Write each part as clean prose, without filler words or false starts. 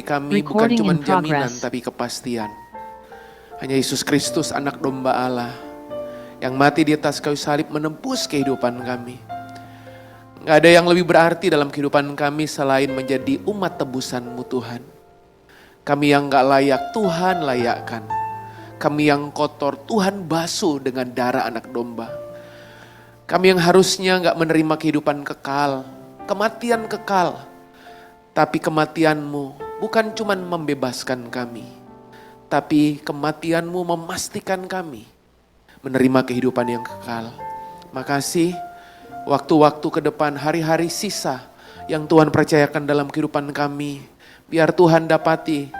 kami bukan cuma jaminan tapi kepastian. Hanya Yesus Kristus anak domba Allah yang mati di atas kayu salib menembus kehidupan kami. Gak ada yang lebih berarti dalam kehidupan kami selain menjadi umat tebusan-Mu Tuhan. Kami yang gak layak Tuhan layakkan. Kami yang kotor Tuhan basuh dengan darah anak domba. Kami yang harusnya gak menerima kehidupan kekal, kematian kekal. Tapi kematian-Mu bukan cuma membebaskan kami, tapi kematian-Mu memastikan kami menerima kehidupan yang kekal. Makasih waktu-waktu ke depan, hari-hari sisa yang Tuhan percayakan dalam kehidupan kami. Biar Tuhan dapati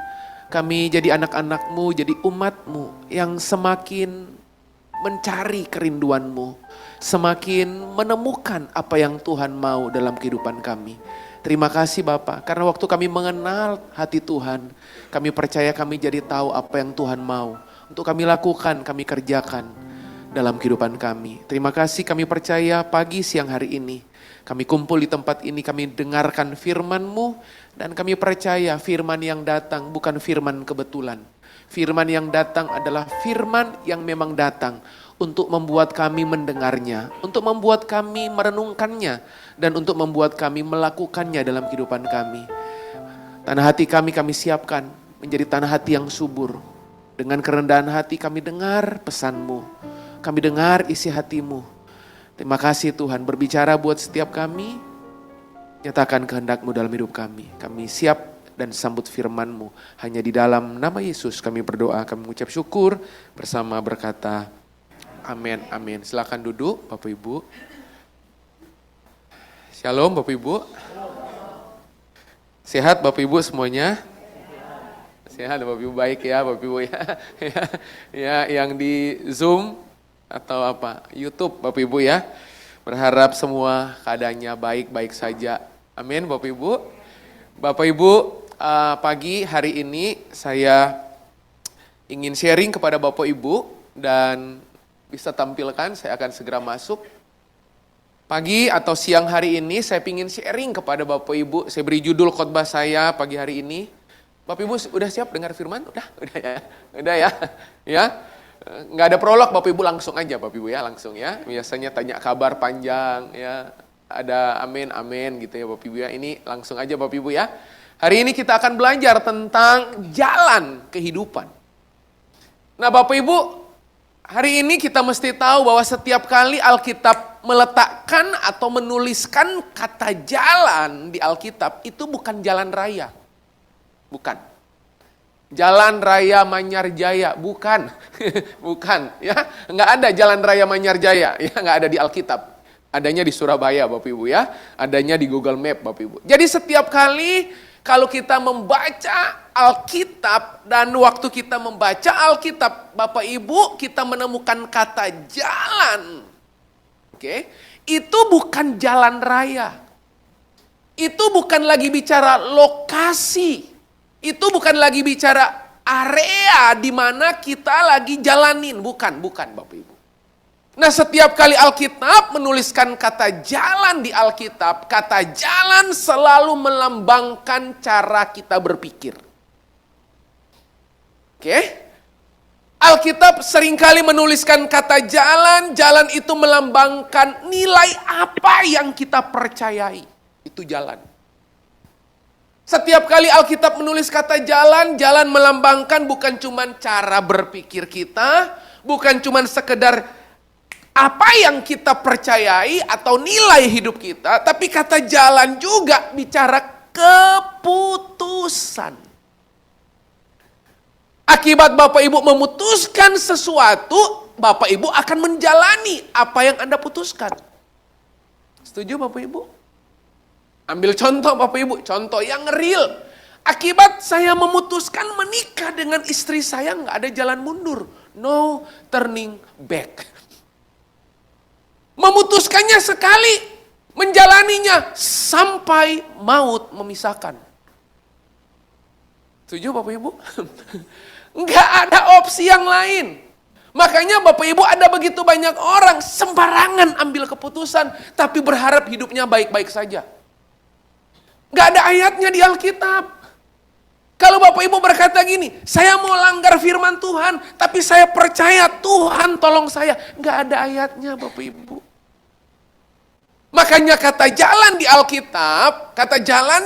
kami jadi anak-anak-Mu, jadi umat-Mu yang semakin mencari kerinduan-Mu, semakin menemukan apa yang Tuhan mau dalam kehidupan kami. Terima kasih Bapa, karena waktu kami mengenal hati Tuhan, kami percaya kami jadi tahu apa yang Tuhan mau. Untuk kami lakukan, kami kerjakan dalam kehidupan kami. Terima kasih kami percaya pagi siang hari ini. Kami kumpul di tempat ini, kami dengarkan firman-Mu. Dan kami percaya firman yang datang bukan firman kebetulan. Firman yang datang adalah firman yang memang datang untuk membuat kami mendengarnya, untuk membuat kami merenungkannya, dan untuk membuat kami melakukannya dalam kehidupan kami. Tanah hati kami siapkan menjadi tanah hati yang subur. Dengan kerendahan hati kami dengar pesan-Mu, kami dengar isi hati-Mu. Terima kasih Tuhan, berbicara buat setiap kami, nyatakan kehendak-Mu dalam hidup kami. Kami siap dan sambut firman-Mu. Hanya di dalam nama Yesus kami berdoa, kami mengucap syukur bersama berkata, amin, amin. Silakan duduk Bapak Ibu. Shalom Bapak Ibu. Sehat Bapak Ibu semuanya? Sehat Bapak Ibu, baik ya Bapak Ibu ya. Ya, yang di Zoom atau apa, YouTube Bapak Ibu ya. Berharap semua keadaannya baik-baik saja. Amin Bapak Ibu. Bapak Ibu, pagi hari ini saya ingin sharing kepada Bapak Ibu dan bisa tampilkan, saya akan segera masuk. Pagi atau siang hari ini saya ingin sharing kepada Bapak Ibu. Saya beri judul khotbah saya pagi hari ini. Bapak Ibu udah siap dengar firman? Udah ya. Udah ya. Ya. Nggak ada prolog Bapak Ibu, langsung aja Bapak Ibu ya, langsung ya. Biasanya tanya kabar panjang ya. Ada amin amin gitu ya Bapak Ibu ya. Ini langsung aja Bapak Ibu ya. Hari ini kita akan belajar tentang jalan kehidupan. Nah Bapak Ibu, hari ini kita mesti tahu bahwa setiap kali Alkitab meletakkan atau menuliskan kata jalan di Alkitab, itu bukan jalan raya. Bukan. Jalan raya Manyar Jaya, bukan. Bukan, ya. Enggak ada jalan raya Manyar Jaya, ya, enggak ada di Alkitab. Adanya di Surabaya Bapak Ibu ya, adanya di Google Map Bapak Ibu. Jadi setiap kali kalau kita membaca Alkitab dan waktu kita membaca Alkitab, Bapak Ibu, kita menemukan kata jalan. Oke, itu bukan jalan raya. Itu bukan lagi bicara lokasi. Itu bukan lagi bicara area di mana kita lagi jalanin, bukan Bapak Ibu. Nah, setiap kali Alkitab menuliskan kata jalan di Alkitab, kata jalan selalu melambangkan cara kita berpikir. Oke? Alkitab seringkali menuliskan kata jalan, jalan itu melambangkan nilai apa yang kita percayai. Itu jalan. Setiap kali Alkitab menulis kata jalan, jalan melambangkan bukan cuma cara berpikir kita, bukan cuma sekedar apa yang kita percayai atau nilai hidup kita, tapi kata jalan juga bicara keputusan. Akibat Bapak Ibu memutuskan sesuatu, Bapak Ibu akan menjalani apa yang Anda putuskan. Setuju Bapak Ibu? Ambil contoh Bapak Ibu, contoh yang real. Akibat saya memutuskan menikah dengan istri saya, nggak ada jalan mundur. No turning back. Memutuskannya sekali, menjalaninya sampai maut memisahkan. Setuju Bapak Ibu? Enggak ada opsi yang lain. Makanya Bapak Ibu ada begitu banyak orang sembarangan ambil keputusan, tapi berharap hidupnya baik-baik saja. Enggak ada ayatnya di Alkitab. Bapak Ibu berkata gini, saya mau langgar firman Tuhan, tapi saya percaya Tuhan tolong saya. Nggak ada ayatnya Bapak Ibu. Makanya kata jalan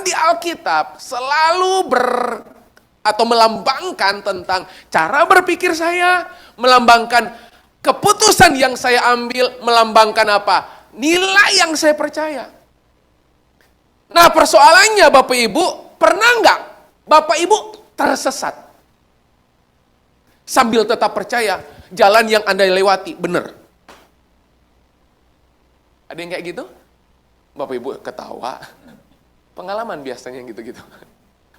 di Alkitab selalu atau melambangkan tentang cara berpikir saya, melambangkan keputusan yang saya ambil, melambangkan apa? Nilai yang saya percaya. Nah persoalannya Bapak Ibu, pernah nggak Bapak Ibu tersesat? Sambil tetap percaya jalan yang Anda lewati benar. Ada yang kayak gitu? Bapak Ibu ketawa. Pengalaman biasanya gitu-gitu.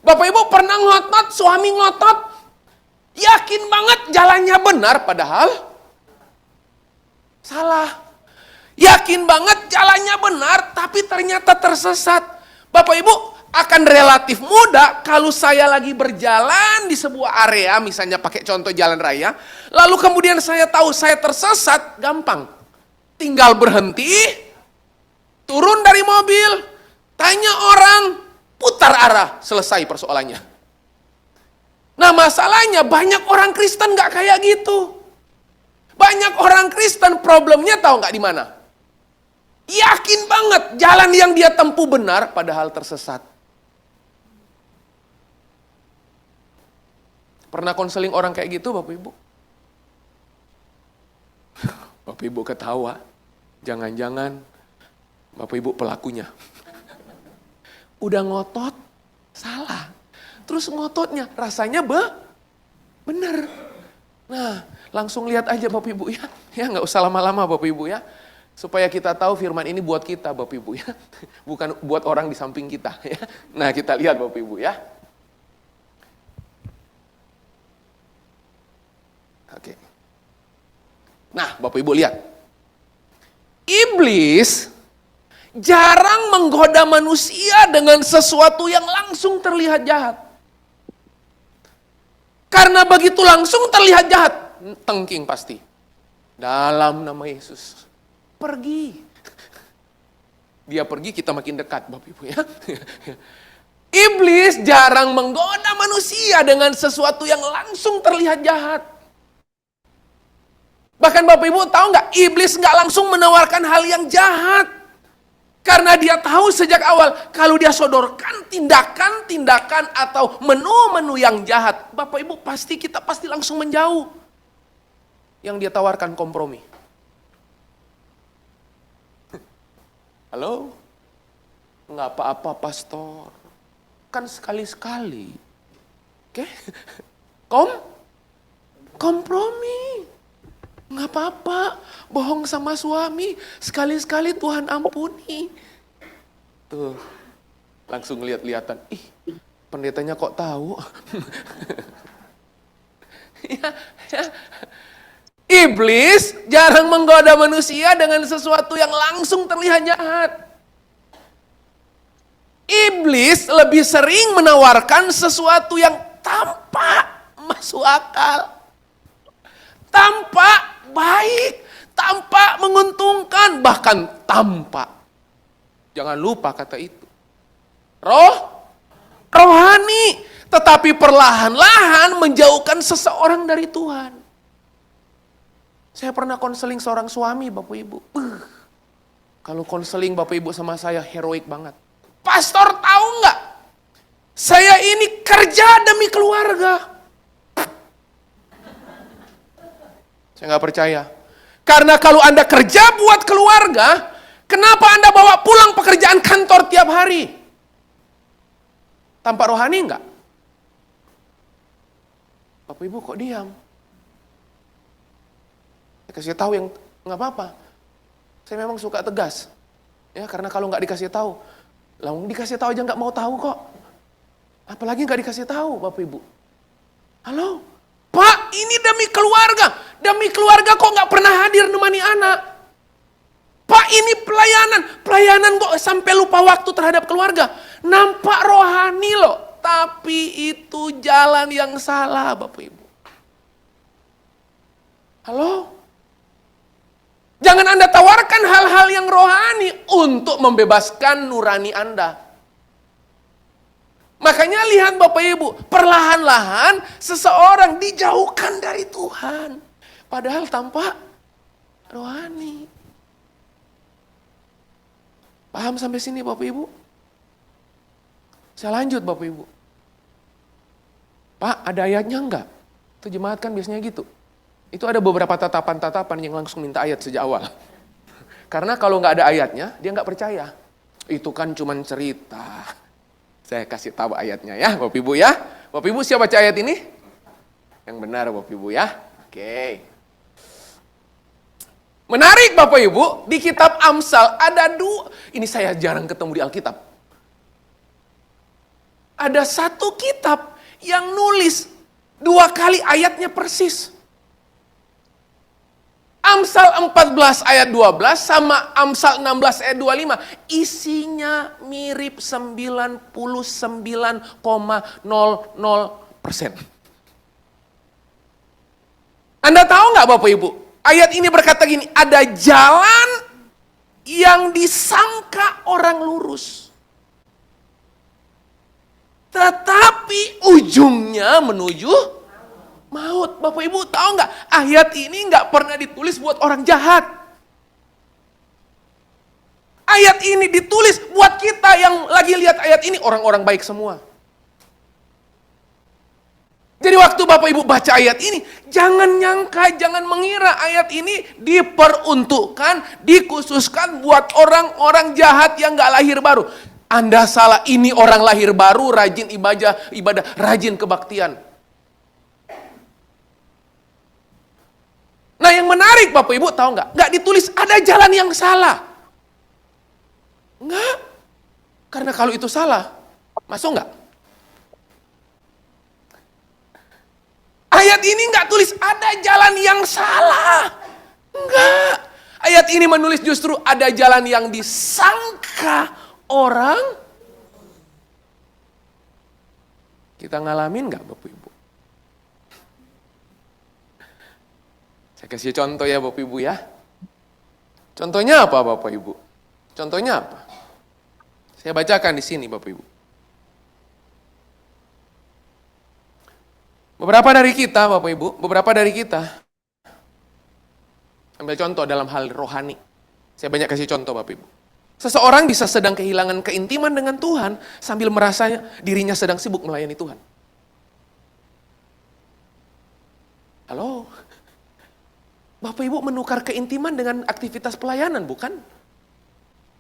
Bapak Ibu pernah ngotot, suami ngotot. Yakin banget jalannya benar padahal salah. Yakin banget jalannya benar tapi ternyata tersesat. Bapak Ibu akan relatif mudah kalau saya lagi berjalan di sebuah area, misalnya pakai contoh jalan raya, lalu kemudian saya tahu saya tersesat, gampang. Tinggal berhenti, turun dari mobil, tanya orang, putar arah, selesai persoalannya. Nah masalahnya banyak orang Kristen gak kayak gitu. Banyak orang Kristen problemnya tahu gak di mana? Yakin banget jalan yang dia tempuh benar padahal tersesat. Pernah konseling orang kayak gitu Bapak Ibu? Bapak Ibu ketawa. Jangan-jangan Bapak Ibu pelakunya. Udah ngotot, salah. Terus ngototnya rasanya bener. Nah, langsung lihat aja Bapak Ibu ya. Ya nggak usah lama-lama Bapak Ibu ya. Supaya kita tahu firman ini buat kita Bapak Ibu ya. Bukan buat orang di samping kita ya. Nah, kita lihat Bapak Ibu ya. Oke. Nah, Bapak Ibu lihat. Iblis jarang menggoda manusia dengan sesuatu yang langsung terlihat jahat. Karena begitu langsung terlihat jahat, tengking pasti. Dalam nama Yesus, pergi. Dia pergi, kita makin dekat Bapak Ibu ya. Iblis jarang menggoda manusia dengan sesuatu yang langsung terlihat jahat. Bahkan Bapak Ibu tahu nggak, iblis nggak langsung menawarkan hal yang jahat. Karena dia tahu sejak awal, kalau dia sodorkan tindakan-tindakan atau menu-menu yang jahat, Bapak Ibu kita pasti langsung menjauh. Yang dia tawarkan kompromi. Halo? Nggak apa-apa pastor. Kan sekali-sekali. Oke? Kompromi. Nggak apa-apa, bohong sama suami, sekali-sekali Tuhan ampuni. Tuh, langsung lihat-lihatan. Ih, pendetanya kok tahu? ya. Iblis jarang menggoda manusia dengan sesuatu yang langsung terlihat jahat. Iblis lebih sering menawarkan sesuatu yang tampak masuk akal. Tampak baik, tampak menguntungkan, bahkan tampak. Jangan lupa kata itu. Rohani, tetapi perlahan-lahan menjauhkan seseorang dari Tuhan. Saya pernah konseling seorang suami Bapak Ibu. Kalau konseling Bapak Ibu sama saya heroik banget. Pastor tahu nggak? Saya ini kerja demi keluarga. Saya nggak percaya. Karena kalau Anda kerja buat keluarga, kenapa Anda bawa pulang pekerjaan kantor tiap hari? Tampak rohani enggak? Bapak Ibu kok diam? Saya kasih tahu yang nggak apa-apa. Saya memang suka tegas. Ya, karena kalau nggak dikasih tahu, langsung dikasih tahu aja nggak mau tahu kok. Apalagi nggak dikasih tahu, Bapak Ibu. Halo? Pak, ini demi keluarga. Demi keluarga kok nggak pernah hadir nemani anak. Pak, ini pelayanan kok sampai lupa waktu terhadap keluarga. Nampak rohani loh, tapi itu jalan yang salah Bapak Ibu. Halo? Jangan Anda tawarkan hal-hal yang rohani untuk membebaskan nurani Anda. Makanya lihat Bapak Ibu, perlahan-lahan seseorang dijauhkan dari Tuhan. Padahal tanpa rohani. Paham sampai sini Bapak Ibu? Saya lanjut Bapak Ibu. Pak, ada ayatnya enggak? Itu jemaat kan biasanya gitu. Itu ada beberapa tatapan-tatapan yang langsung minta ayat sejak awal. Karena kalau nggak ada ayatnya, dia nggak percaya. Itu kan cuman cerita. Saya kasih tahu ayatnya ya, Bapak Ibu ya. Bapak Ibu siap baca ayat ini? Yang benar Bapak Ibu ya. Oke. Menarik Bapak Ibu, di kitab Amsal ada dua. Ini saya jarang ketemu di Alkitab. Ada satu kitab yang nulis 2 kali ayatnya persis. Amsal 14 ayat 12 sama Amsal 16 ayat 25. Isinya mirip 99,00%. Anda tahu nggak Bapak Ibu? Ayat ini berkata gini, ada jalan yang disangka orang lurus. Tetapi ujungnya menuju maut. Bapak Ibu tahu nggak? Ayat ini nggak pernah ditulis buat orang jahat. Ayat ini ditulis buat kita yang lagi lihat ayat ini, orang-orang baik semua. Jadi waktu Bapak Ibu baca ayat ini, jangan nyangka, jangan mengira ayat ini diperuntukkan, dikhususkan buat orang-orang jahat yang nggak lahir baru. Anda salah, ini orang lahir baru, rajin ibadah, rajin kebaktian. Nah yang menarik Bapak Ibu tahu nggak? Nggak ditulis ada jalan yang salah. Nggak. Karena kalau itu salah, masuk nggak? Ayat ini nggak tulis ada jalan yang salah. Enggak. Ayat ini menulis justru ada jalan yang disangka orang. Kita ngalamin nggak Bapak Ibu? Saya kasih contoh ya Bapak Ibu ya. Contohnya apa Bapak Ibu? Contohnya apa? Saya bacakan di sini Bapak Ibu. Beberapa dari kita, Bapak Ibu, ambil contoh dalam hal rohani. Saya banyak kasih contoh, Bapak Ibu. Seseorang bisa sedang kehilangan keintiman dengan Tuhan sambil merasa dirinya sedang sibuk melayani Tuhan. Halo? Bapak Ibu menukar keintiman dengan aktivitas pelayanan, bukan?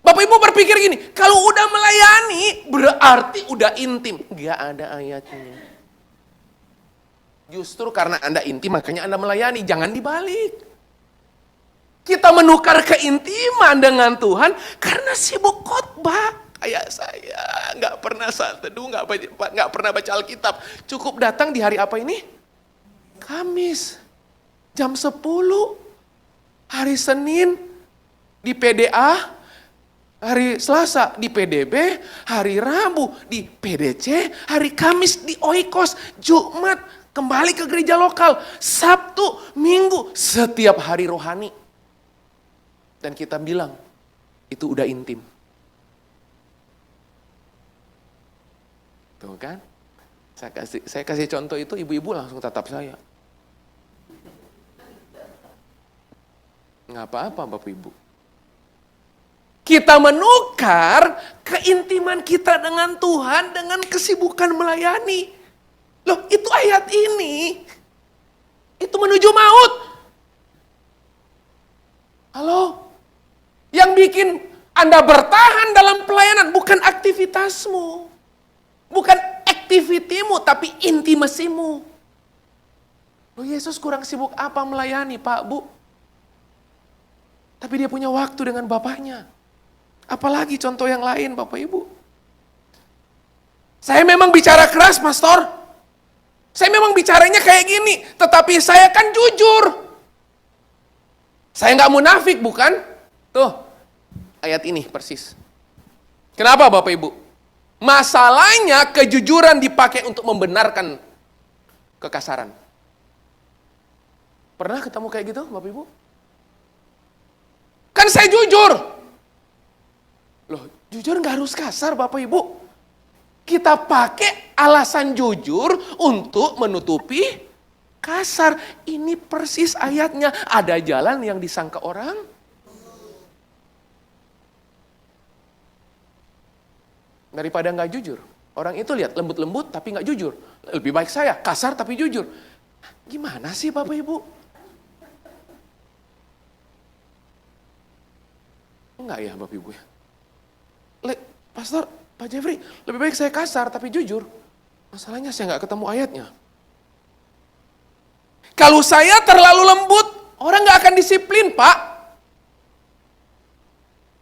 Bapak Ibu berpikir gini, kalau udah melayani berarti udah intim. Gak ada ayatnya. Justru karena Anda intim, makanya Anda melayani. Jangan dibalik. Kita menukar keintiman dengan Tuhan karena sibuk khotbah. Kayak saya, nggak pernah saat teduh, nggak pernah baca Alkitab. Cukup datang di hari apa ini? Kamis. Jam 10. Hari Senin di PDA. Hari Selasa di PDB. Hari Rabu di PDC. Hari Kamis di Oikos. Jumat kembali ke gereja lokal, Sabtu, Minggu, setiap hari rohani. Dan kita bilang, itu udah intim. Tuh kan? Saya kasih contoh itu, ibu-ibu langsung tatap saya. Nggak apa-apa Bapak Ibu. Kita menukar keintiman kita dengan Tuhan dengan kesibukan melayani. Loh, itu ayat ini. Itu menuju maut. Halo? Yang bikin Anda bertahan dalam pelayanan bukan aktivitasmu. Bukan activity-mu, tapi intimasimu. Loh, Yesus kurang sibuk apa melayani, Pak, Bu? Tapi dia punya waktu dengan Bapaknya. Apalagi contoh yang lain, Bapak Ibu. Saya memang bicara keras, Pastor. Saya memang bicaranya kayak gini, tetapi saya kan jujur. Saya nggak munafik, bukan? Tuh, ayat ini persis. Kenapa Bapak Ibu? Masalahnya kejujuran dipakai untuk membenarkan kekasaran. Pernah ketemu kayak gitu Bapak Ibu? Kan saya jujur. Loh, jujur nggak harus kasar Bapak Ibu. Kita pakai alasan jujur untuk menutupi kasar. Ini persis ayatnya. Ada jalan yang disangka orang. Daripada nggak jujur. Orang itu lihat lembut-lembut tapi nggak jujur. Lebih baik saya kasar tapi jujur. Gimana sih Bapak Ibu? Enggak ya Bapak Ibu ya? Pastor, Pak Jeffrey, lebih baik saya kasar tapi jujur. Masalahnya saya nggak ketemu ayatnya. Kalau saya terlalu lembut, orang nggak akan disiplin, Pak.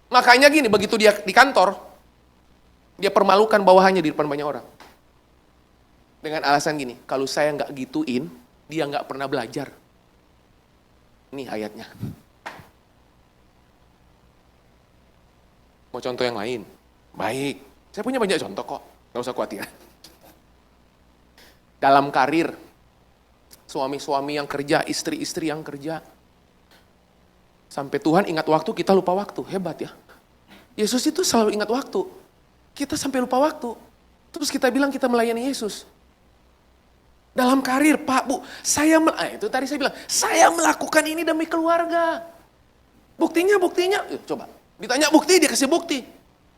Makanya gini, begitu dia di kantor, dia permalukan bawahannya di depan banyak orang. Dengan alasan gini, kalau saya nggak gituin, dia nggak pernah belajar. Ini ayatnya. Mau contoh yang lain? Baik, saya punya banyak contoh kok, nggak usah khawatir. Dalam karir, suami-suami yang kerja, istri-istri yang kerja. Sampai Tuhan ingat waktu, kita lupa waktu. Hebat ya. Yesus itu selalu ingat waktu. Kita sampai lupa waktu. Terus kita bilang kita melayani Yesus. Dalam karir, Pak, Bu, itu tadi saya bilang, saya melakukan ini demi keluarga. Buktinya, coba. Ditanya bukti, dia kasih bukti.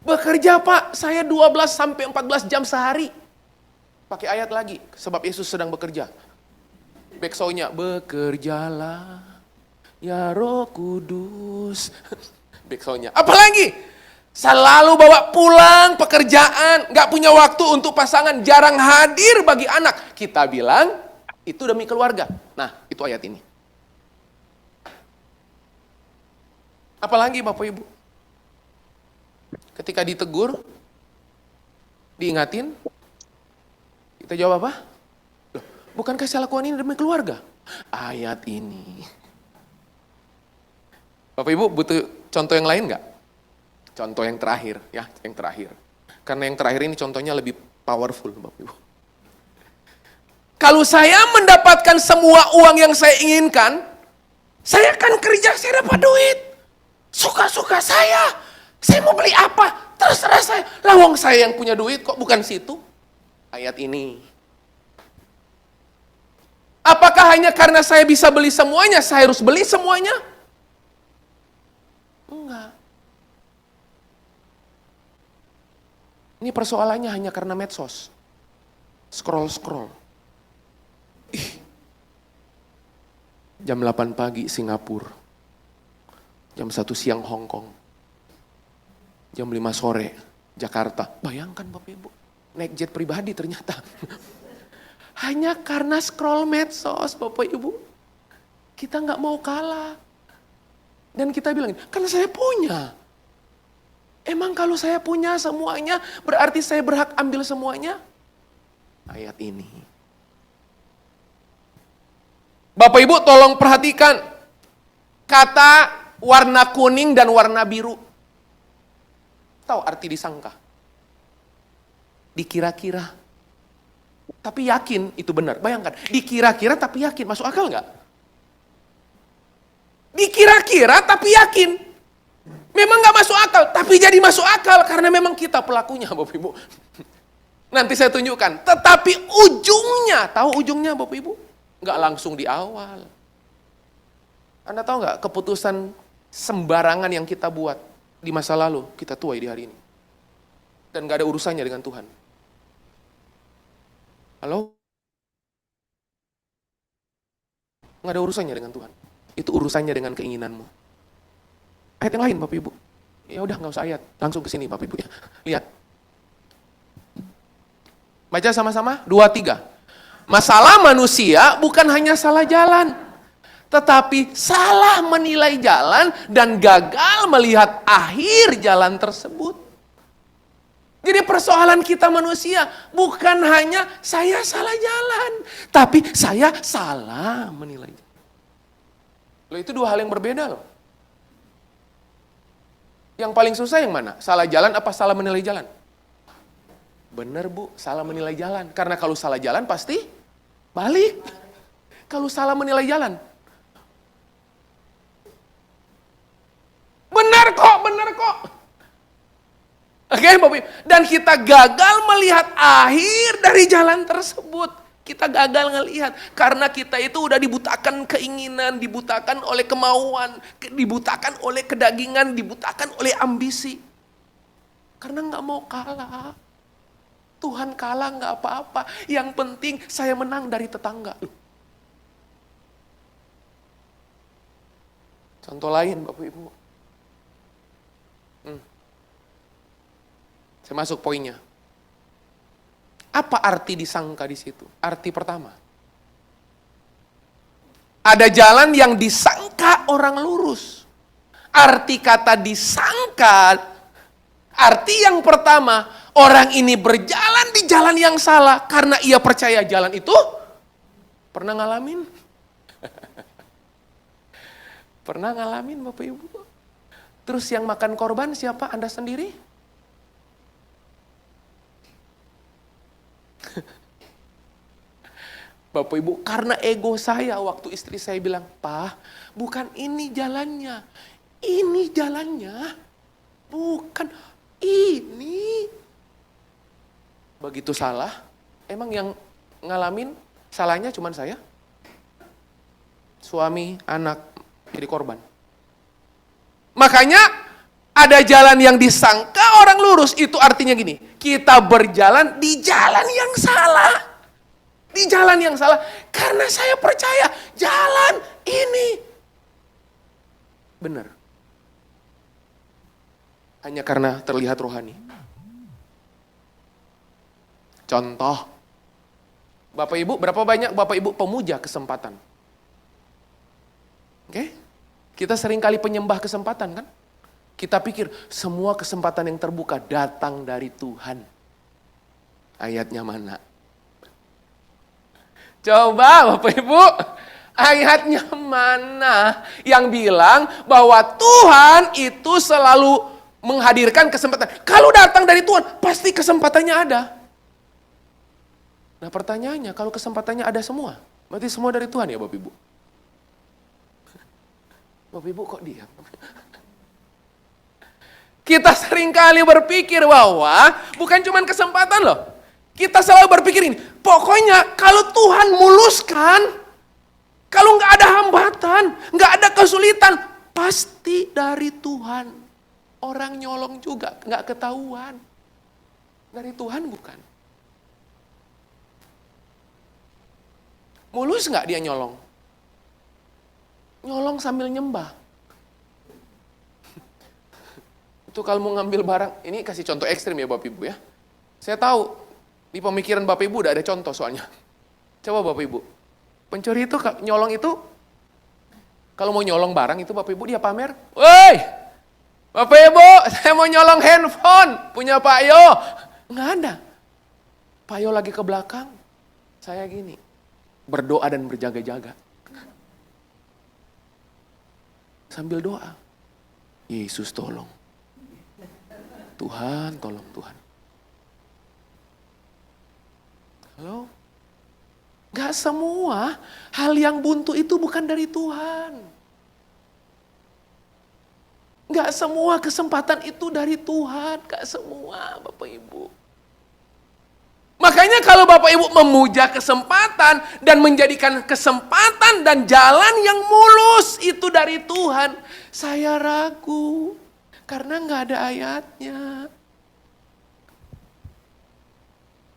Bekerja, Pak, saya 12 sampai 14 jam sehari. Pakai ayat lagi, sebab Yesus sedang bekerja. Backsound-nya, bekerjalah, ya Roh Kudus. Backsound-nya. Apalagi? Selalu bawa pulang pekerjaan, gak punya waktu untuk pasangan, jarang hadir bagi anak. Kita bilang, itu demi keluarga. Nah, itu ayat ini. Apalagi Bapak Ibu? Ketika ditegur, diingatin, kita jawab apa? Loh, bukankah saya lakukan ini demi keluarga? Ayat ini. Bapak Ibu butuh contoh yang lain nggak? Contoh yang terakhir, ya, yang terakhir. Karena yang terakhir ini contohnya lebih powerful, Bapak Ibu. Kalau saya mendapatkan semua uang yang saya inginkan, saya akan kerja, saya dapat duit. Suka-suka saya. Saya mau beli apa? Terserah saya. Lawang saya yang punya duit kok, bukan situ. Ayat ini. Apakah hanya karena saya bisa beli semuanya, saya harus beli semuanya? Enggak. Ini persoalannya hanya karena medsos. Scroll. Jam 8 pagi Singapura. Jam 1 siang Hong Kong. Jam 5 sore Jakarta. Bayangkan Bapak Ibu, naik jet pribadi ternyata. Hanya karena scroll medsos Bapak Ibu. Kita nggak mau kalah. Dan kita bilang, karena saya punya. Emang kalau saya punya semuanya, berarti saya berhak ambil semuanya? Ayat ini. Bapak Ibu tolong perhatikan. Kata warna kuning dan warna biru. Tahu arti disangka? Dikira-kira. Tapi yakin itu benar. Bayangkan, dikira-kira tapi yakin. Masuk akal nggak? Dikira-kira tapi yakin. Memang nggak masuk akal, tapi jadi masuk akal karena memang kita pelakunya, Bapak Ibu. Nanti saya tunjukkan. Tetapi ujungnya, tahu ujungnya Bapak Ibu? Nggak langsung di awal. Anda tahu nggak keputusan sembarangan yang kita buat di masa lalu, kita tuai di hari ini. Dan gak ada urusannya dengan Tuhan. Halo? Gak ada urusannya dengan Tuhan. Itu urusannya dengan keinginanmu. Ayat yang lain Bapak Ibu. Ya udah gak usah ayat, langsung ke sini Bapak Ibu ya. Lihat. Baca sama-sama, 2, 3. Masalah manusia bukan hanya salah jalan. Tetapi salah menilai jalan dan gagal melihat akhir jalan tersebut. Jadi persoalan kita manusia bukan hanya saya salah jalan, tapi saya salah menilai jalan. Loh, itu dua hal yang berbeda loh. Yang paling susah yang mana? Salah jalan apa salah menilai jalan? Bener Bu, salah menilai jalan. Karena kalau salah jalan pasti balik. Kalau salah menilai jalan, benar kok. Oke, Bapak Ibu. Dan kita gagal melihat akhir dari jalan tersebut. Kita gagal ngelihat karena kita itu udah dibutakan keinginan, dibutakan oleh kemauan, dibutakan oleh kedagingan, dibutakan oleh ambisi. Karena nggak mau kalah. Tuhan kalah nggak apa-apa. Yang penting saya menang dari tetangga. Contoh lain Bapak Ibu. Saya masuk poinnya. Apa arti disangka di situ? Arti pertama. Ada jalan yang disangka orang lurus. Arti kata disangka, arti yang pertama, orang ini berjalan di jalan yang salah karena ia percaya jalan itu. Pernah ngalamin? Pernah ngalamin Bapak Ibu? Terus yang makan korban siapa? Anda sendiri? Bapak Ibu, karena ego saya waktu istri saya bilang, "Pak, bukan ini jalannya. Ini jalannya. Bukan ini." Begitu salah, emang yang ngalamin salahnya cuman saya? Suami, anak jadi korban. Makanya ada jalan yang disangka orang lurus, itu artinya gini, kita berjalan di jalan yang salah. Di jalan yang salah, karena saya percaya jalan ini benar. Hanya karena terlihat rohani. Contoh, Bapak Ibu, berapa banyak Bapak Ibu pemuja kesempatan? Oke? Kita sering kali penyembah kesempatan kan? Kita pikir semua kesempatan yang terbuka datang dari Tuhan. Ayatnya mana? Coba Bapak Ibu, ayatnya mana yang bilang bahwa Tuhan itu selalu menghadirkan kesempatan. Kalau datang dari Tuhan, pasti kesempatannya ada. Nah pertanyaannya, kalau kesempatannya ada semua, berarti semua dari Tuhan ya Bapak Ibu? Bapak Ibu kok diam? Kita seringkali berpikir bahwa bukan cuma kesempatan loh. Kita selalu berpikir ini, pokoknya kalau Tuhan muluskan, kalau nggak ada hambatan, nggak ada kesulitan, pasti dari Tuhan. Orang nyolong juga nggak ketahuan. Dari Tuhan bukan. Mulus nggak dia nyolong? Nyolong sambil nyembah. Itu kalau mau ngambil barang, ini kasih contoh ekstrim ya Bapak Ibu ya. Saya tahu, di pemikiran Bapak Ibu udah ada contoh soalnya. Coba Bapak Ibu, pencuri itu nyolong itu, kalau mau nyolong barang itu Bapak Ibu dia pamer. Woi, Bapak Ibu, saya mau nyolong handphone, punya Pak Yo. Nggak ada. Pak Yo lagi ke belakang, saya gini, berdoa dan berjaga-jaga. Sambil doa, Yesus tolong. Tuhan tolong Tuhan. Halo? Gak semua hal yang buntu itu bukan dari Tuhan. Gak semua kesempatan itu dari Tuhan. Gak semua Bapak Ibu. Makanya kalau Bapak Ibu memuja kesempatan dan menjadikan kesempatan dan jalan yang mulus itu dari Tuhan, saya ragu karena gak ada ayatnya.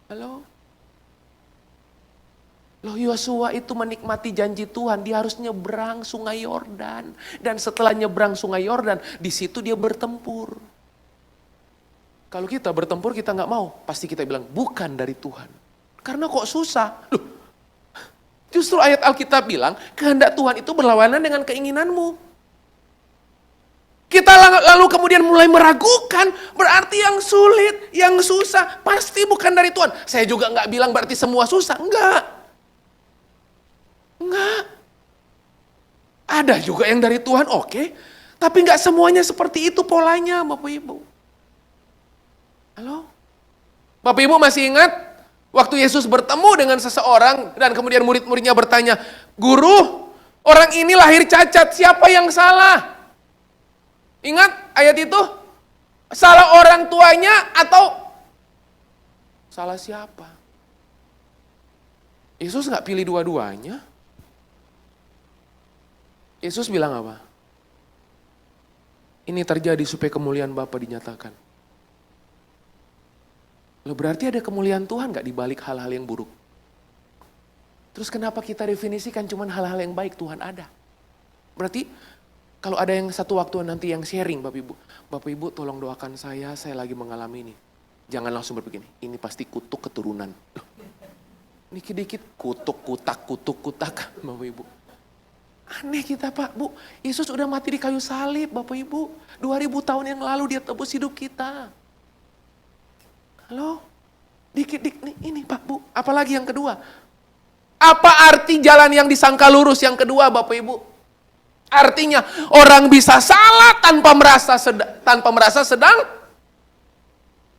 Halo? Loh Yosua itu menikmati janji Tuhan, dia harus nyebrang sungai Yordan. Dan setelah nyebrang sungai Yordan, di situ dia bertempur. Kalau kita bertempur kita nggak mau, pasti kita bilang bukan dari Tuhan. Karena kok susah? Loh, justru ayat Alkitab bilang, kehendak Tuhan itu berlawanan dengan keinginanmu. Kita lalu kemudian mulai meragukan, berarti yang sulit, yang susah, pasti bukan dari Tuhan. Saya juga nggak bilang berarti semua susah, enggak. Enggak. Ada juga yang dari Tuhan, oke. Tapi enggak semuanya seperti itu polanya, Bapak Ibu. Halo? Bapak Ibu masih ingat waktu Yesus bertemu dengan seseorang dan kemudian murid-muridnya bertanya, "Guru, orang ini lahir cacat, siapa yang salah?" Ingat ayat itu? Salah orang tuanya atau salah siapa? Yesus nggak pilih dua-duanya. Yesus bilang apa? Ini terjadi supaya kemuliaan Bapa dinyatakan. Loh, berarti ada kemuliaan Tuhan nggak di balik hal-hal yang buruk? Terus kenapa kita definisikan cuman hal-hal yang baik Tuhan ada? Berarti kalau ada yang satu waktu nanti yang sharing Bapak Ibu tolong doakan saya lagi mengalami ini. Jangan langsung berpikir, ini pasti kutuk keturunan. Loh, dikit-dikit kutuk, kutak, Bapak Ibu. Aneh kita Pak, Bu. Yesus udah mati di kayu salib Bapak Ibu. 2000 tahun yang lalu dia tebus hidup kita. Halo? Dikit-dikit ini Pak, Bu. Apalagi yang kedua? Apa arti jalan yang disangka lurus yang kedua Bapak Ibu? Artinya orang bisa salah tanpa merasa sedang.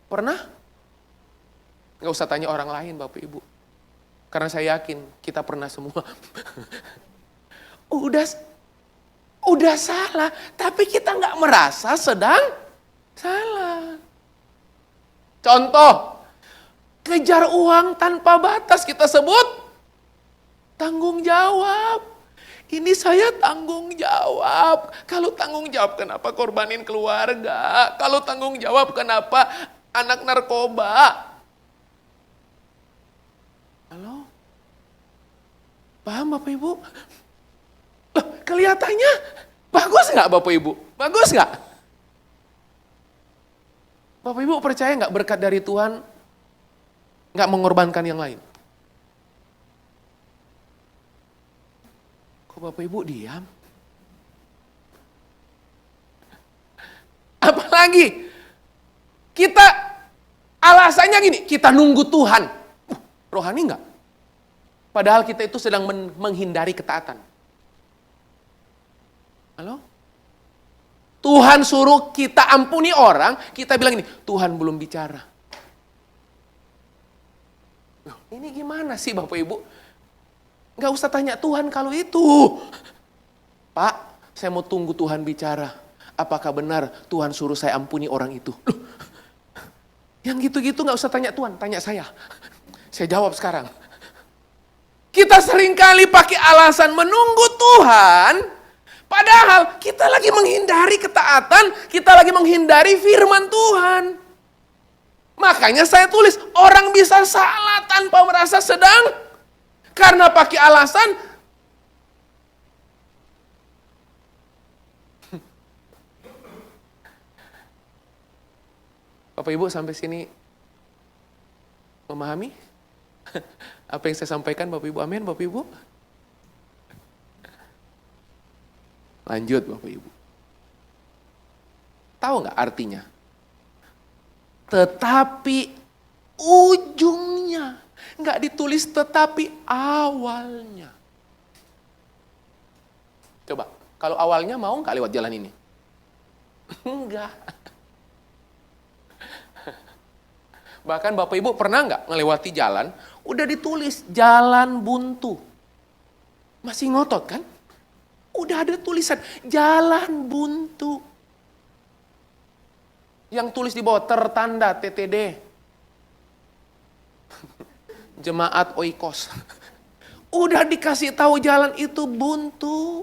Pernah? Gak usah tanya orang lain Bapak Ibu. Karena saya yakin kita pernah semua. Udah salah, tapi kita gak merasa sedang salah. Contoh, kejar uang tanpa batas kita sebut tanggung jawab. Ini saya tanggung jawab. Kalau tanggung jawab kenapa korbanin keluarga? Kalau tanggung jawab kenapa anak narkoba? Halo? Paham Bapak Ibu? Loh, kelihatannya bagus nggak Bapak Ibu? Bagus nggak? Bapak Ibu percaya nggak berkat dari Tuhan nggak mengorbankan yang lain? Kok Bapak Ibu diam? Apalagi kita alasannya gini, kita nunggu Tuhan. Rohani enggak? Padahal kita itu sedang menghindari ketaatan. Halo? Tuhan suruh kita ampuni orang, kita bilang ini, Tuhan belum bicara. Loh, ini gimana sih Bapak Ibu? Nggak usah tanya Tuhan kalau itu. Pak, saya mau tunggu Tuhan bicara. Apakah benar Tuhan suruh saya ampuni orang itu? Loh, yang gitu-gitu nggak usah tanya Tuhan, tanya saya. Saya jawab sekarang. Kita seringkali pakai alasan menunggu Tuhan, padahal kita lagi menghindari ketaatan, kita lagi menghindari firman Tuhan. Makanya saya tulis, orang bisa salah tanpa merasa sedang. Karena pakai alasan, Bapak Ibu sampai sini memahami apa yang saya sampaikan Bapak Ibu? Amin Bapak Ibu? Lanjut Bapak Ibu. Tahu nggak artinya? Tetapi ujungnya. Nggak ditulis tetapi awalnya. Coba, kalau awalnya mau nggak lewat jalan ini? Enggak. Bahkan Bapak Ibu pernah nggak ngelewati jalan, udah ditulis jalan buntu. Masih ngotot kan? Udah ada tulisan jalan buntu. Yang tulis di bawah tertanda TTD. Jemaat Oikos. Udah dikasih tahu jalan itu buntu.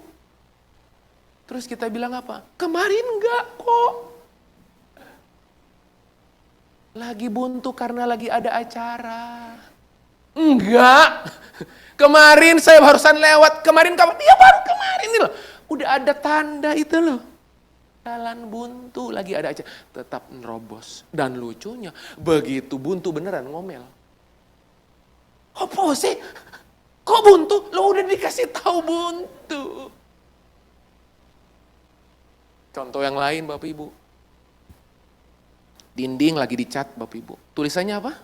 Terus kita bilang apa? Kemarin enggak kok. Lagi buntu karena lagi ada acara. Enggak. Kemarin saya barusan lewat. Kemarin kapan? Dia baru kemarin nih loh. Udah ada tanda itu loh. Jalan buntu lagi ada acara. Tetap nerobos. Dan lucunya begitu buntu beneran ngomel. Apa sih? Kok buntu? Lo udah dikasih tahu buntu. Contoh yang lain Bapak Ibu. Dinding lagi dicat Bapak Ibu. Tulisannya apa?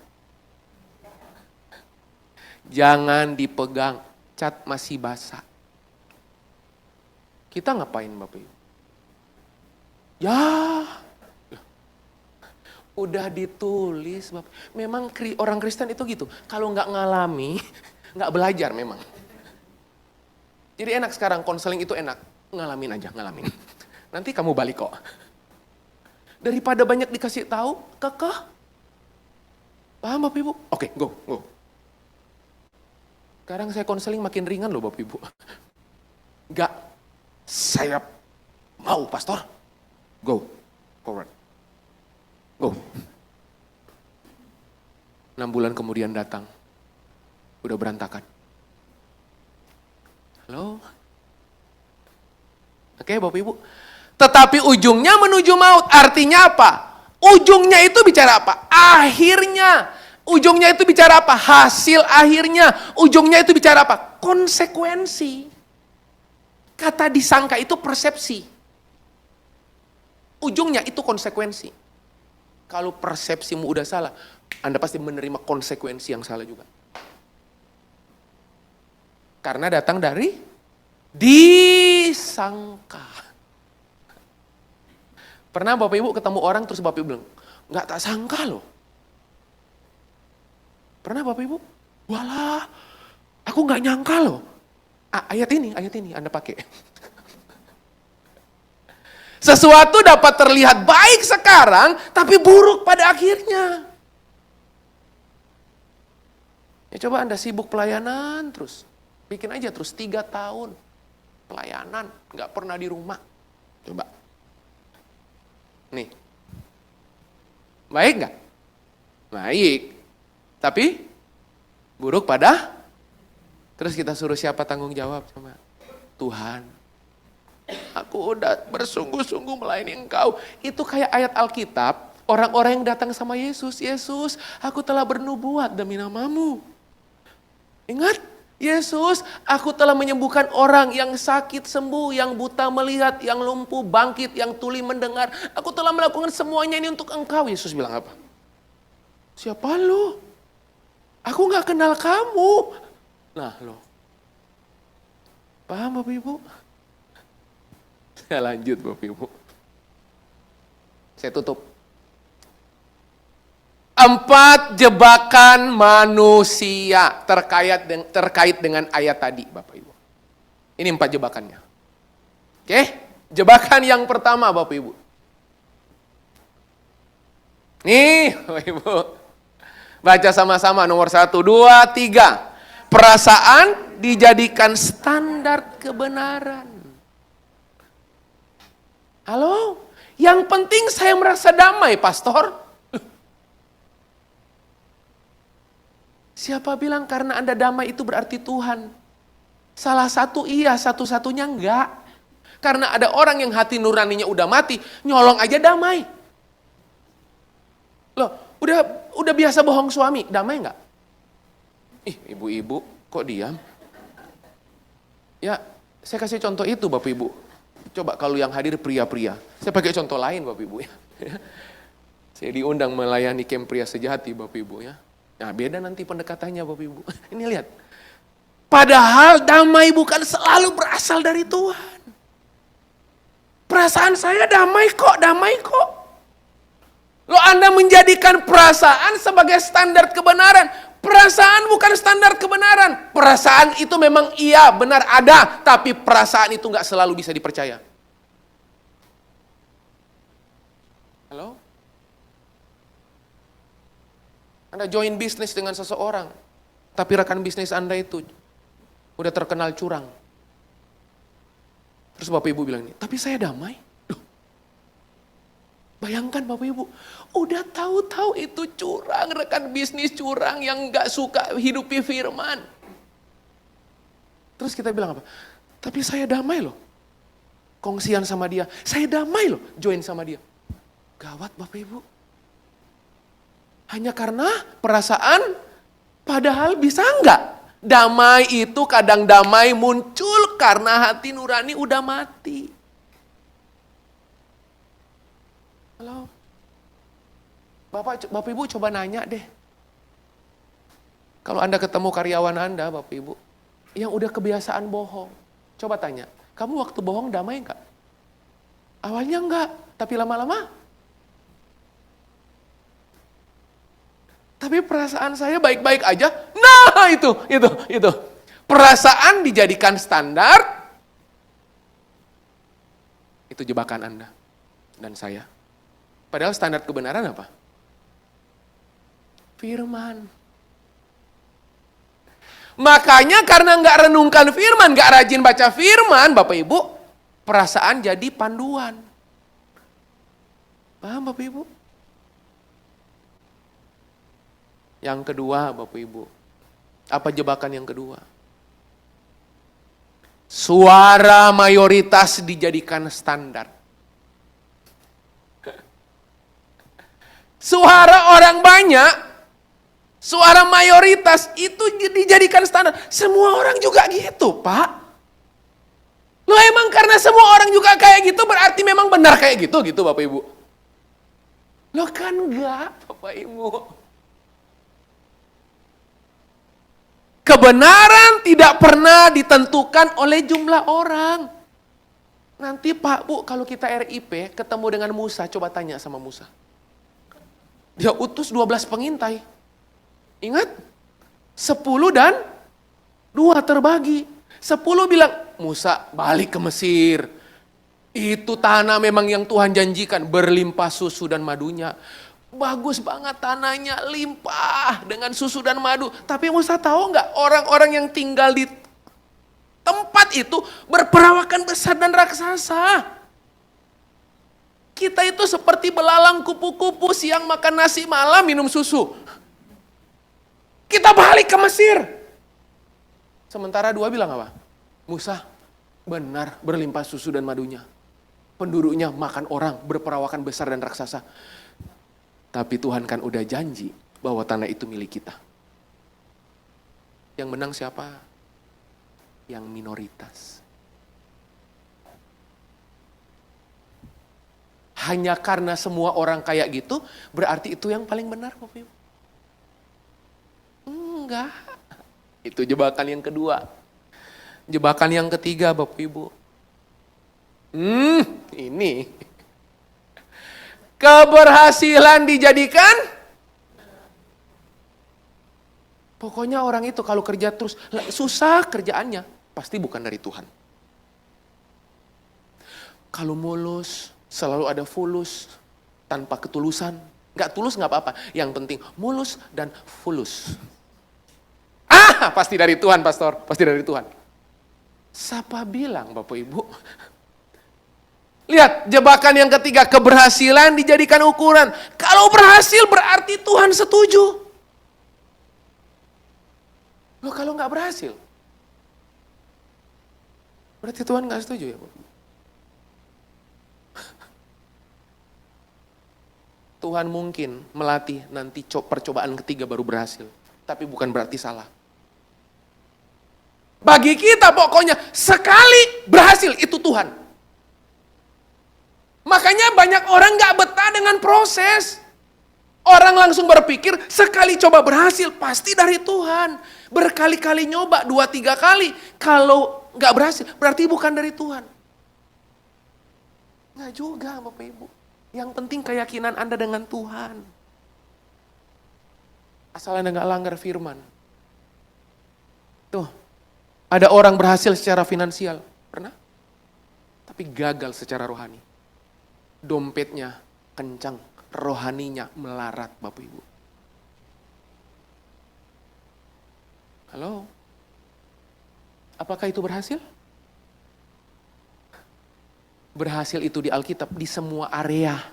Jangan dipegang, cat masih basah. Kita ngapain Bapak Ibu? Ya, udah ditulis Bapak. Memang orang Kristen itu gitu. Kalau nggak ngalami, nggak belajar memang. Jadi enak sekarang, konseling itu enak. Ngalamin aja, ngalamin. Nanti kamu balik kok. Daripada banyak dikasih tahu, kekeh. Paham Bapak Ibu? Oke, go. Sekarang saya konseling makin ringan loh Bapak Ibu. Enggak, saya mau pastor. Go, forward. Go. 6 bulan kemudian datang. Udah berantakan. Halo? Oke Bapak Ibu. Tetapi ujungnya menuju maut. Artinya apa? Ujungnya itu bicara apa? Akhirnya. Ujungnya itu bicara apa? Hasil akhirnya. Ujungnya itu bicara apa? Konsekuensi. Kata disangka itu persepsi. Ujungnya itu konsekuensi. Kalau persepsimu udah salah, Anda pasti menerima konsekuensi yang salah juga. Karena datang dari disangka. Pernah Bapak Ibu ketemu orang terus Bapak Ibu bilang, nggak tak sangka loh. Pernah Bapak Ibu? Walah, aku nggak nyangka loh. Ayat ini Anda pakai. Sesuatu dapat terlihat baik sekarang, tapi buruk pada akhirnya. Ya coba Anda sibuk pelayanan terus. Bikin aja terus 3 tahun. Pelayanan, nggak pernah di rumah. Coba. Nih. Baik nggak? Baik. Tapi buruk pada? Terus kita suruh siapa tanggung jawab? Coba. Tuhan. Aku udah bersungguh-sungguh melayani Engkau. Itu kayak ayat Alkitab. Orang-orang yang datang sama Yesus. Yesus, aku telah bernubuat demi namamu. Ingat? Yesus, aku telah menyembuhkan orang yang sakit sembuh, yang buta melihat, yang lumpuh bangkit, yang tuli mendengar. Aku telah melakukan semuanya ini untuk Engkau. Yesus bilang apa? Siapa lu? Aku gak kenal kamu. Nah lo. Paham Bapak Ibu? Saya lanjut Bapak Ibu. Saya tutup. 4 jebakan manusia terkait dengan ayat tadi Bapak Ibu. Ini 4 jebakannya. Oke? Jebakan yang pertama Bapak Ibu. Nih Bapak Ibu. Baca sama-sama nomor 1, 2, 3. Perasaan dijadikan standar kebenaran. Halo? Yang penting saya merasa damai, pastor. Siapa bilang karena Anda damai itu berarti Tuhan? Salah satu iya, satu-satunya enggak. Karena ada orang yang hati nuraninya udah mati, nyolong aja damai. Loh, udah biasa bohong suami, damai enggak? Ih, ibu-ibu kok diam? Ya, saya kasih contoh itu Bapak Ibu. Coba kalau yang hadir pria-pria. Saya pakai contoh lain Bapak Ibu ya. Saya diundang melayani camp pria sejati Bapak Ibu ya. Nah beda nanti pendekatannya Bapak Ibu. Ini lihat. Padahal damai bukan selalu berasal dari Tuhan. Perasaan saya damai kok. Loh Anda menjadikan perasaan sebagai standar kebenaran. Perasaan bukan standar kebenaran. Perasaan itu memang iya benar ada. Tapi perasaan itu gak selalu bisa dipercaya. Halo? Anda join bisnis dengan seseorang, tapi rekan bisnis Anda itu udah terkenal curang. Terus Bapak Ibu bilang ini, tapi saya damai. Loh, bayangkan Bapak Ibu, udah tahu-tahu itu curang, rekan bisnis curang yang gak suka hidupi firman. Terus kita bilang apa? Tapi saya damai loh. Kongsian sama dia, saya damai loh join sama dia. Gawat Bapak Ibu. Hanya karena perasaan, padahal bisa enggak? Damai itu kadang damai muncul karena hati nurani udah mati. Halo? Bapak Ibu coba nanya deh. Kalau Anda ketemu karyawan Anda, Bapak Ibu, yang udah kebiasaan bohong. Coba tanya, kamu waktu bohong damai enggak? Awalnya enggak, tapi lama-lama tapi perasaan saya baik-baik aja. Nah itu. Perasaan dijadikan standar. Itu jebakan Anda dan saya. Padahal standar kebenaran apa? Firman. Makanya karena nggak renungkan firman, nggak rajin baca firman, Bapak Ibu, perasaan jadi panduan. Paham Bapak Ibu? Yang kedua Bapak Ibu, apa jebakan yang kedua? Suara mayoritas dijadikan standar. Suara orang banyak, suara mayoritas itu dijadikan standar. Semua orang juga gitu, Pak. Loh emang karena semua orang juga kayak gitu berarti memang benar kayak gitu Bapak Ibu? Loh kan enggak Bapak Ibu. Kebenaran tidak pernah ditentukan oleh jumlah orang. Nanti Pak Bu kalau kita RIP ketemu dengan Musa, coba tanya sama Musa. Dia utus 12 pengintai. Ingat? 10 dan 2 terbagi. 10 bilang, Musa balik ke Mesir. Itu tanah memang yang Tuhan janjikan, berlimpah susu dan madunya. Bagus banget tanahnya, limpah dengan susu dan madu. Tapi Musa tahu nggak, orang-orang yang tinggal di tempat itu berperawakan besar dan raksasa. Kita itu seperti belalang kupu-kupu, siang makan nasi, malam minum susu. Kita balik ke Mesir. Sementara 2 bilang apa? Musa, benar berlimpah susu dan madunya. Penduduknya makan orang, berperawakan besar dan raksasa. Tapi Tuhan kan udah janji bahwa tanah itu milik kita. Yang menang siapa? Yang minoritas. Hanya karena semua orang kayak gitu, berarti itu yang paling benar, Bapak Ibu? Enggak. Itu jebakan yang kedua. Jebakan yang ketiga, Bapak Ibu. Ini. Keberhasilan dijadikan. Pokoknya orang itu kalau kerja terus, susah kerjaannya, pasti bukan dari Tuhan. Kalau mulus, selalu ada fulus, tanpa ketulusan. Nggak tulus nggak apa-apa, yang penting mulus dan fulus. Pasti dari Tuhan, Pastor, pasti dari Tuhan. Siapa bilang Bapak Ibu? Lihat, jebakan yang ketiga, keberhasilan dijadikan ukuran. Kalau berhasil berarti Tuhan setuju. Loh kalau nggak berhasil? Berarti Tuhan nggak setuju ya Bapak? Tuhan mungkin melatih nanti percobaan ketiga baru berhasil. Tapi bukan berarti salah. Bagi kita pokoknya sekali berhasil itu Tuhan. Makanya banyak orang gak betah dengan proses. Orang langsung berpikir sekali coba berhasil pasti dari Tuhan. Berkali-kali nyoba 2-3 kali. Kalau gak berhasil berarti bukan dari Tuhan. Nggak juga Bapak Ibu. Yang penting keyakinan Anda dengan Tuhan. Asal Anda gak langgar firman. Tuh, ada orang berhasil secara finansial. Pernah? Tapi gagal secara rohani. Dompetnya kencang, rohaninya melarat Bapak Ibu. Halo? Apakah itu berhasil? Berhasil itu di Alkitab di semua area.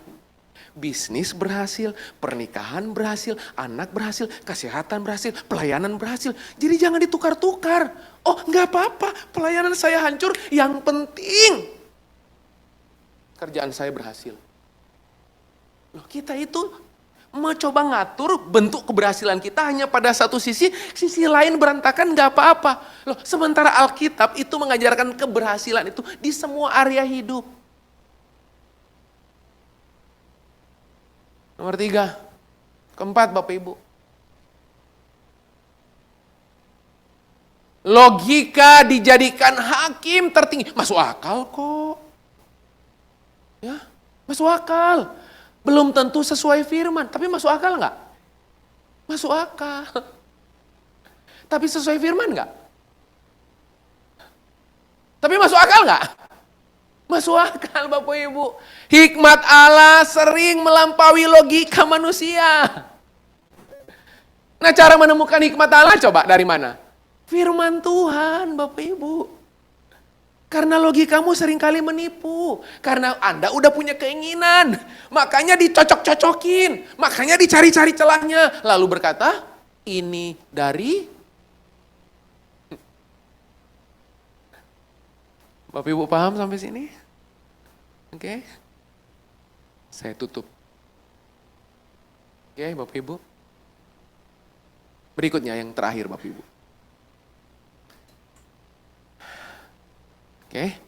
Bisnis berhasil, pernikahan berhasil, anak berhasil, kesehatan berhasil, pelayanan berhasil. Jadi jangan ditukar-tukar. Oh nggak apa-apa, pelayanan saya hancur, yang penting kerjaan saya berhasil. Loh, kita itu mau coba ngatur bentuk keberhasilan kita hanya pada satu sisi lain berantakan nggak apa-apa. Loh, sementara Alkitab itu mengajarkan keberhasilan itu di semua area hidup. Nomor 3, keempat Bapak Ibu. Logika dijadikan hakim tertinggi. Masuk akal kok. Ya, masuk akal. Belum tentu sesuai firman, tapi masuk akal nggak? Masuk akal. Tapi sesuai firman nggak? Tapi masuk akal nggak? Masuk akal Bapak Ibu. Hikmat Allah sering melampaui logika manusia. Nah, cara menemukan hikmat Allah coba dari mana? Firman Tuhan Bapak Ibu. Karena logikamu seringkali menipu. Karena Anda udah punya keinginan. Makanya dicocok-cocokin. Makanya dicari-cari celahnya. Lalu berkata, ini dari... Bapak Ibu paham sampai sini? Oke. Saya tutup. Oke Bapak Ibu. Berikutnya yang terakhir Bapak Ibu. Oke.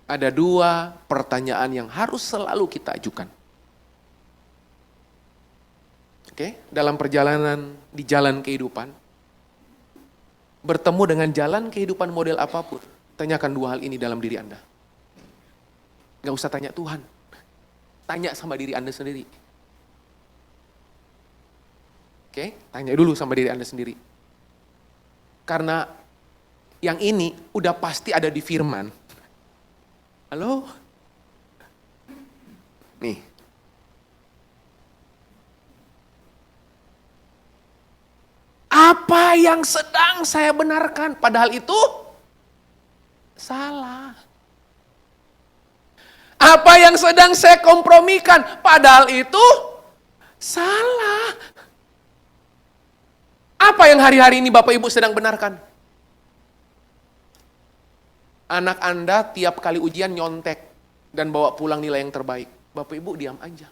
Ada 2 pertanyaan yang harus selalu kita ajukan. Oke, dalam perjalanan di jalan kehidupan, bertemu dengan jalan kehidupan model apapun, tanyakan 2 hal ini dalam diri Anda. Gak usah tanya Tuhan. Tanya sama diri Anda sendiri. Oke, tanya dulu sama diri Anda sendiri. Karena yang ini udah pasti ada di firman. Halo? Nih. Apa yang sedang saya benarkan? Padahal itu salah. Apa yang sedang saya kompromikan? Padahal itu salah. Apa yang hari-hari ini Bapak Ibu sedang benarkan? Anak Anda tiap kali ujian nyontek dan bawa pulang nilai yang terbaik. Bapak Ibu diam aja.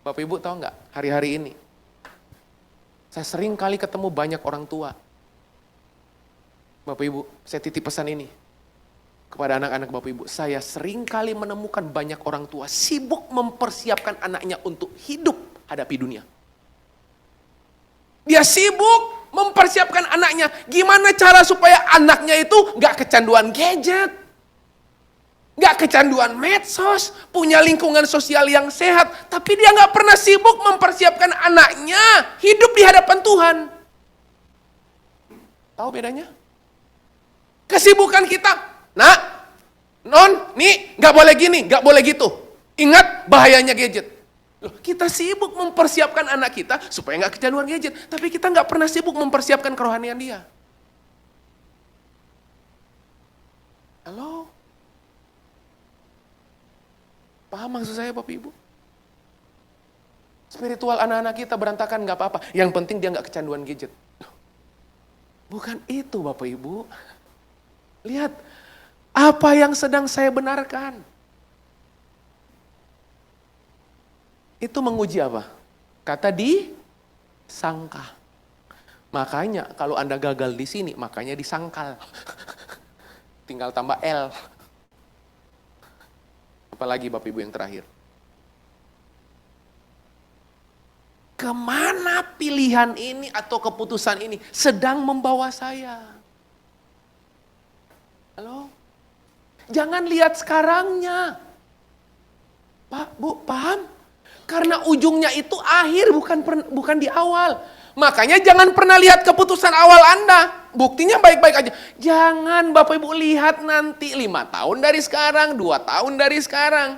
Bapak Ibu tahu nggak hari-hari ini? Saya sering kali ketemu banyak orang tua. Bapak Ibu, saya titip pesan ini kepada anak-anak Bapak Ibu. Saya sering kali menemukan banyak orang tua sibuk mempersiapkan anaknya untuk hidup hadapi dunia. Dia sibuk mempersiapkan anaknya. Gimana cara supaya anaknya itu gak kecanduan gadget. Gak kecanduan medsos. Punya lingkungan sosial yang sehat. Tapi dia gak pernah sibuk mempersiapkan anaknya hidup di hadapan Tuhan. Tahu bedanya? Kesibukan kita. Nah, non, nih gak boleh gini, gak boleh gitu. Ingat bahayanya gadget. Loh, kita sibuk mempersiapkan anak kita supaya nggak kecanduan gadget, tapi kita nggak pernah sibuk mempersiapkan kerohanian dia. Halo? Paham maksud saya Bapak Ibu? Spiritual anak-anak kita berantakan nggak apa-apa, yang penting dia nggak kecanduan gadget. Loh, bukan itu Bapak Ibu. Lihat, apa yang sedang saya benarkan? Itu menguji apa? Kata disangka. Makanya kalau Anda gagal di sini, makanya disangkal. Tinggal tambah L. Apalagi Bapak Ibu yang terakhir. Kemana pilihan ini atau keputusan ini sedang membawa saya? Halo? Jangan lihat sekarangnya. Pak, Bu, paham? Karena ujungnya itu akhir, bukan di awal. Makanya jangan pernah lihat keputusan awal Anda. Buktinya baik-baik aja. Jangan Bapak Ibu lihat nanti 5 tahun dari sekarang, 2 tahun dari sekarang.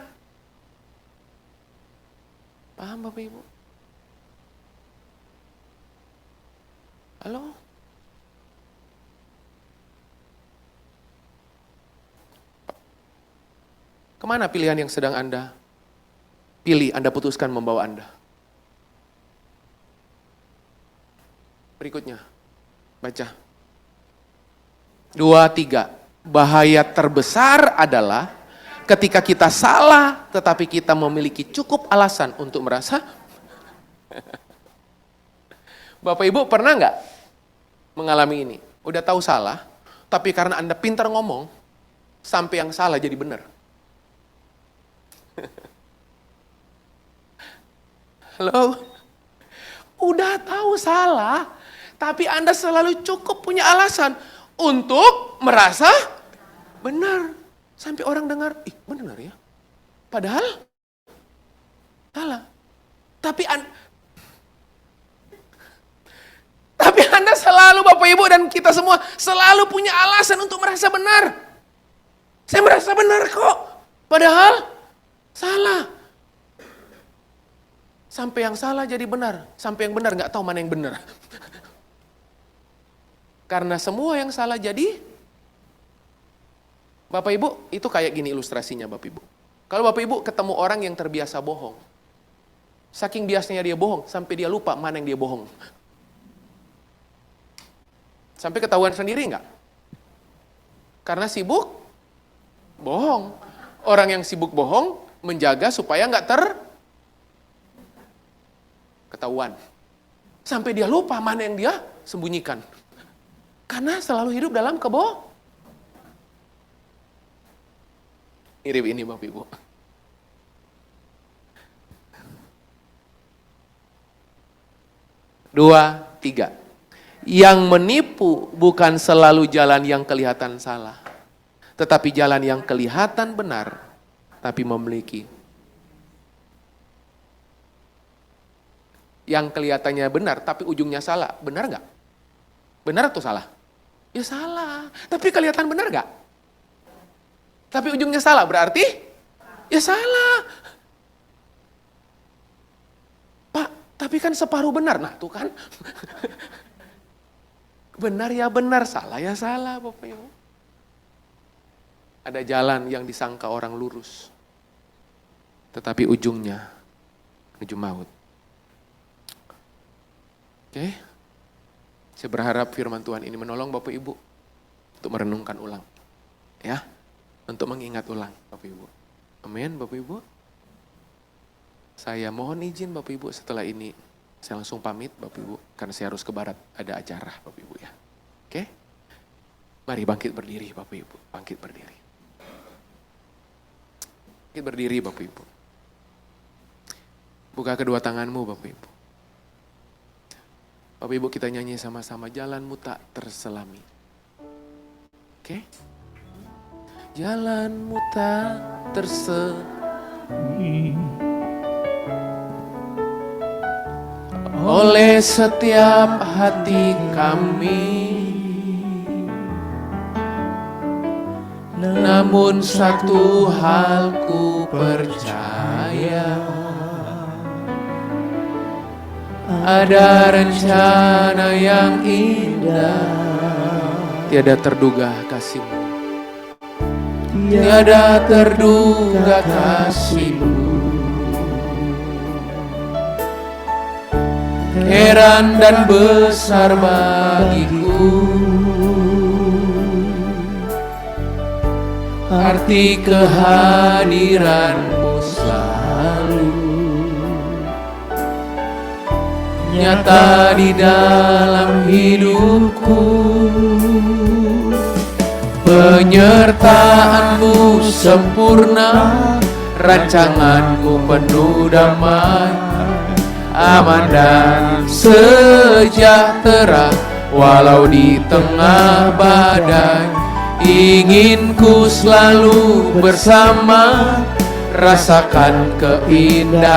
Paham Bapak Ibu? Halo? Kemana pilihan yang sedang Anda pilih, Anda putuskan membawa Anda? Berikutnya, baca. 2, 3. Bahaya terbesar adalah ketika kita salah, tetapi kita memiliki cukup alasan untuk merasa. Bapak Ibu pernah nggak mengalami ini? Udah tahu salah, tapi karena Anda pintar ngomong, sampai yang salah jadi benar. Halo? Udah tahu salah, tapi Anda selalu cukup punya alasan untuk merasa benar. Sampai orang dengar, ih benar ya. Padahal salah. Tapi Anda selalu, Bapak Ibu dan kita semua, selalu punya alasan untuk merasa benar. Saya merasa benar kok, padahal salah. Sampai yang salah jadi benar, sampai yang benar nggak tahu mana yang benar. Karena semua yang salah jadi, Bapak Ibu, itu kayak gini ilustrasinya Bapak Ibu. Kalau Bapak Ibu ketemu orang yang terbiasa bohong, saking biasanya dia bohong, sampai dia lupa mana yang dia bohong. Sampai ketahuan sendiri nggak? Karena sibuk bohong. Orang yang sibuk bohong, menjaga supaya nggak ketahuan. Sampai dia lupa mana yang dia sembunyikan. Karena selalu hidup dalam mirip ini Bapak Ibu. Dua, tiga. Yang menipu bukan selalu jalan yang kelihatan salah, tetapi jalan yang kelihatan benar, tapi memiliki. Yang kelihatannya benar, tapi ujungnya salah. Benar nggak? Benar atau salah? Ya salah. Tapi kelihatan benar nggak? Tapi ujungnya salah, berarti? Ya salah. Pak, tapi kan separuh benar. Nah, tuh kan. Benar ya benar, salah ya salah, Bapak Ibu. Ada jalan yang disangka orang lurus, tetapi ujungnya menuju maut. Oke, saya berharap firman Tuhan ini menolong Bapak Ibu untuk merenungkan ulang, ya, untuk mengingat ulang Bapak Ibu. Amin, Bapak Ibu. Saya mohon izin Bapak Ibu setelah ini saya langsung pamit Bapak Ibu karena saya harus ke barat, ada acara Bapak Ibu ya. Oke, mari bangkit berdiri Bapak Ibu, bangkit berdiri. Bangkit berdiri Bapak Ibu. Buka kedua tanganmu Bapak Ibu. Bapak Ibu kita nyanyi sama-sama, jalanmu tak terselami. Oke? Jalanmu tak terselami oleh setiap hati kami. Namun satu hal ku percaya, ada rencana yang indah, tiada terduga kasih-Mu, tiada terduga kasih-Mu. Heran dan besar bagiku arti kehadiran-Mu selalu nyata di dalam hidupku. Penyertaan-Mu sempurna, rancangan-Mu penuh damai, aman dan sejahtera walau di tengah badai. Ingin ku selalu bersama, rasakan keindahan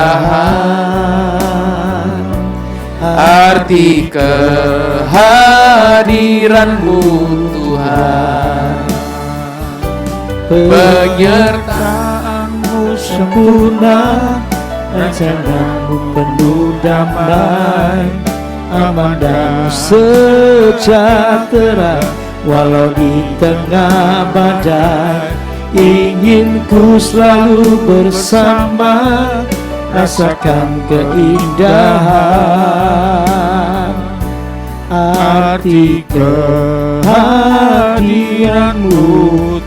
arti kehadiran-Mu Tuhan. Penyertaan-Mu sempurna, rancangan-Mu penuh damai, aman dan sejahtera walau di tengah badai. Ingin ku selalu bersama, rasakan keindahan arti kehadiran-Mu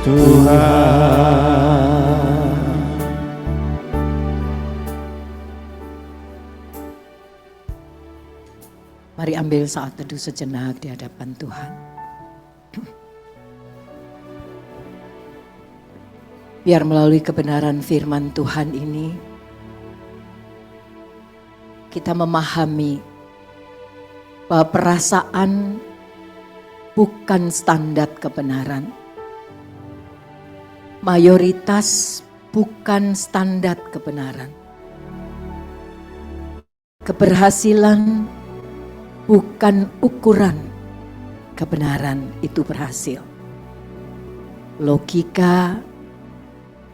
Tuhan. Mari ambil saat teduh sejenak di hadapan Tuhan. Biar melalui kebenaran firman Tuhan ini, kita memahami bahwa perasaan bukan standar kebenaran. Mayoritas bukan standar kebenaran. Keberhasilan bukan ukuran kebenaran itu berhasil. Logika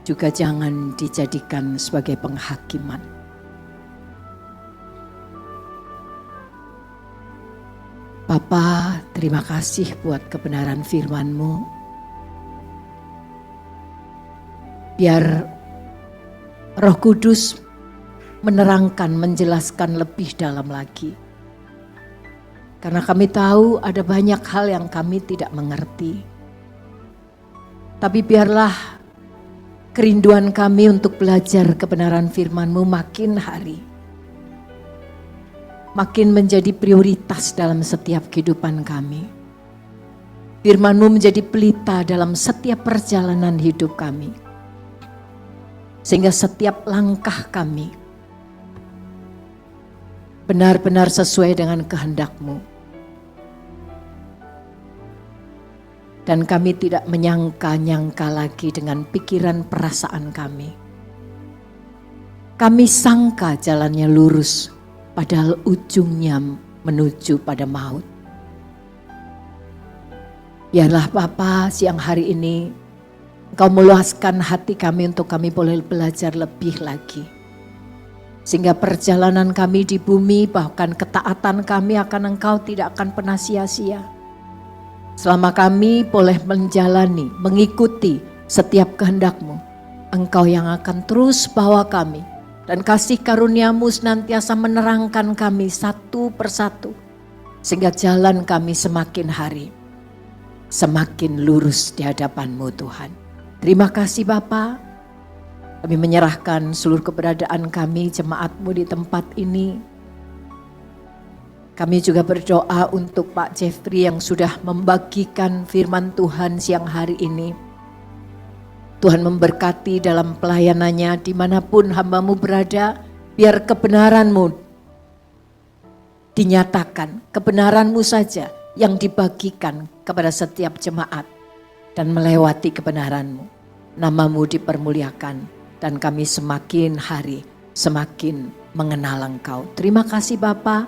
juga jangan dijadikan sebagai penghakiman. Bapa, terima kasih buat kebenaran firman-Mu. Biar Roh Kudus menerangkan, menjelaskan lebih dalam lagi. Karena kami tahu ada banyak hal yang kami tidak mengerti. Tapi biarlah kerinduan kami untuk belajar kebenaran firman-Mu makin hari. Makin menjadi prioritas dalam setiap kehidupan kami. Firman-Mu menjadi pelita dalam setiap perjalanan hidup kami. Sehingga setiap langkah kami benar-benar sesuai dengan kehendak-Mu. Dan kami tidak menyangka-nyangka lagi dengan pikiran perasaan kami. Kami sangka jalannya lurus, padahal ujungnya menuju pada maut. Biarlah Bapa siang hari ini Engkau meluaskan hati kami untuk kami boleh belajar lebih lagi. Sehingga perjalanan kami di bumi, bahkan ketaatan kami akan Engkau tidak akan pernah sia-sia. Selama kami boleh menjalani, mengikuti setiap kehendak-Mu, Engkau yang akan terus bawa kami. Dan kasih karunia-Mu senantiasa menerangkan kami satu persatu. Sehingga jalan kami semakin hari, semakin lurus di hadapan-Mu Tuhan. Terima kasih Bapa. Kami menyerahkan seluruh keberadaan kami, jemaat-Mu di tempat ini. Kami juga berdoa untuk Pak Jeffrey yang sudah membagikan firman Tuhan siang hari ini. Tuhan memberkati dalam pelayanannya dimanapun hamba-Mu berada. Biar kebenaran-Mu dinyatakan, kebenaran-Mu saja yang dibagikan kepada setiap jemaat. Dan melewati kebenaran-Mu. Nama-Mu dipermuliakan dan kami semakin hari semakin mengenal Engkau. Terima kasih Bapa.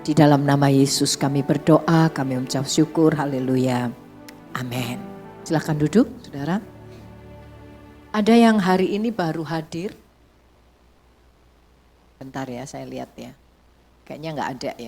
Di dalam nama Yesus kami berdoa, kami mengucap syukur, haleluya, amin. Silakan duduk saudara. Ada yang hari ini baru hadir? Bentar ya saya lihat ya, kayaknya gak ada ya.